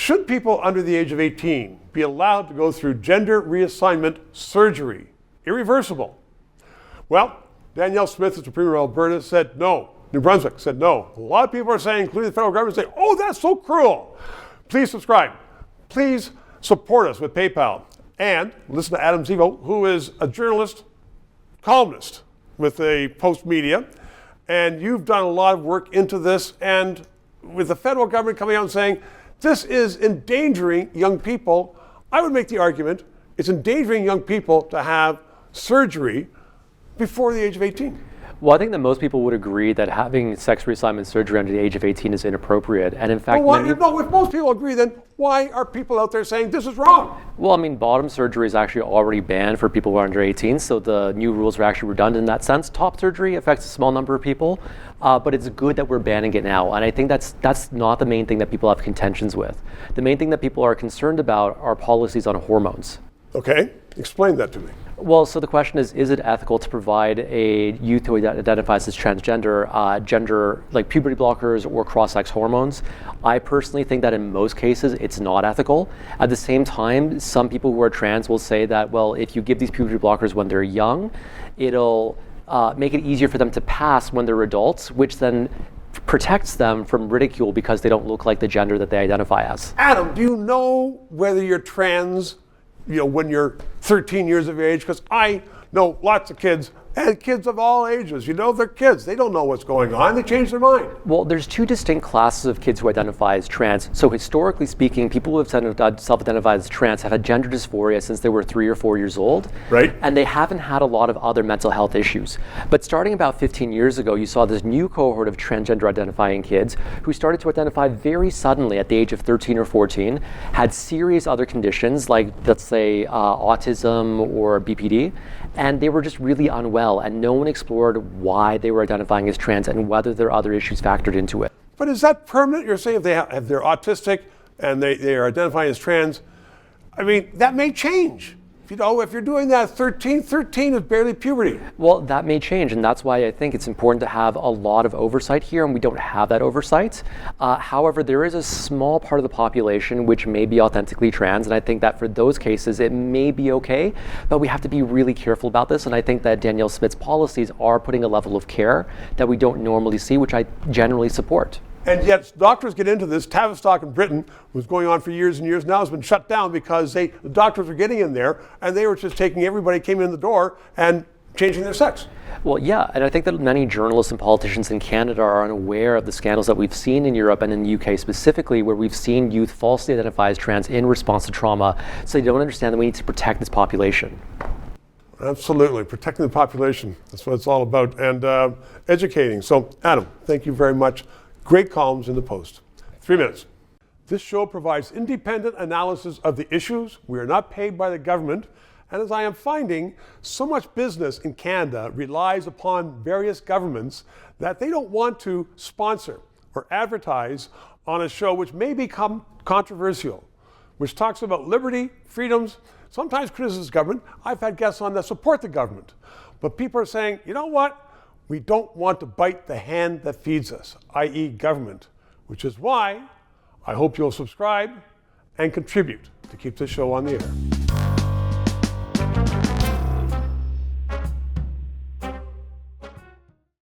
Should people under the age of 18 be allowed to go through gender reassignment surgery? Irreversible. Well, Danielle Smith, the Premier of Alberta, said no. New Brunswick said no. A lot of people are saying, including the federal government, say, oh, that's so cruel. Please subscribe. Please support us with PayPal. And listen to Adam Zivo, who is a journalist, columnist with a Post Media. And you've done a lot of work into this. And with the federal government coming out and saying, this is endangering young people, I would make the argument it's endangering young people to have surgery before the age of 18. Well, I think that most people would agree that having sex reassignment surgery under the age of 18 is inappropriate. And in fact, if most people agree, then why are people out there saying this is wrong? Well, I mean, bottom surgery is actually already banned for people who are under 18, so the new rules are actually redundant in that sense. Top surgery affects a small number of people, but it's good that we're banning it now. And I think that's not the main thing that people have contentions with. The main thing that people are concerned about are policies on hormones. Okay, explain that to me. Well, so the question is it ethical to provide a youth who identifies as transgender, gender, like puberty blockers or cross-sex hormones? I personally think that in most cases, it's not ethical. At the same time, some people who are trans will say that, well, if you give these puberty blockers when they're young, it'll make it easier for them to pass when they're adults, which then protects them from ridicule because they don't look like the gender that they identify as. Adam, do you know whether you're trans when you're 13 years of age? Because I know lots of kids, and kids of all ages, they're kids. They don't know what's going on. They change their mind. Well, there's two distinct classes of kids who identify as trans. So historically speaking, people who have self-identified as trans have had gender dysphoria since they were 3 or 4 years old. Right. And they haven't had a lot of other mental health issues. But starting about 15 years ago, you saw this new cohort of transgender identifying kids who started to identify very suddenly at the age of 13 or 14, had serious other conditions like, let's say, autism or BPD, and they were just really unwell, and no one explored why they were identifying as trans and whether there are other issues factored into it. But is that permanent? You're saying if they're autistic and they are identifying as trans, I mean, that may change. If you're doing that at 13 is barely puberty. Well, that may change, and that's why I think it's important to have a lot of oversight here, and we don't have that oversight. However, there is a small part of the population which may be authentically trans, and I think that for those cases, it may be okay, but we have to be really careful about this, and I think that Danielle Smith's policies are putting a level of care that we don't normally see, which I generally support. And yet doctors get into this. Tavistock in Britain was going on for years and years, now has been shut down because the doctors were getting in there and they were just taking everybody came in the door and changing their sex. Well, yeah, and I think that many journalists and politicians in Canada are unaware of the scandals that we've seen in Europe and in the UK specifically, where we've seen youth falsely identify as trans in response to trauma, so they don't understand that we need to protect this population. Absolutely, protecting the population, that's what it's all about, and educating. So, Adam, thank you very much. Great columns in the Post. 3 minutes. This show provides independent analysis of the issues. We are not paid by the government. And as I am finding, so much business in Canada relies upon various governments that they don't want to sponsor or advertise on a show which may become controversial, which talks about liberty, freedoms, sometimes criticizes government. I've had guests on that support the government. But people are saying, you know what? We don't want to bite the hand that feeds us, i.e. government, which is why I hope you'll subscribe and contribute to keep this show on the air.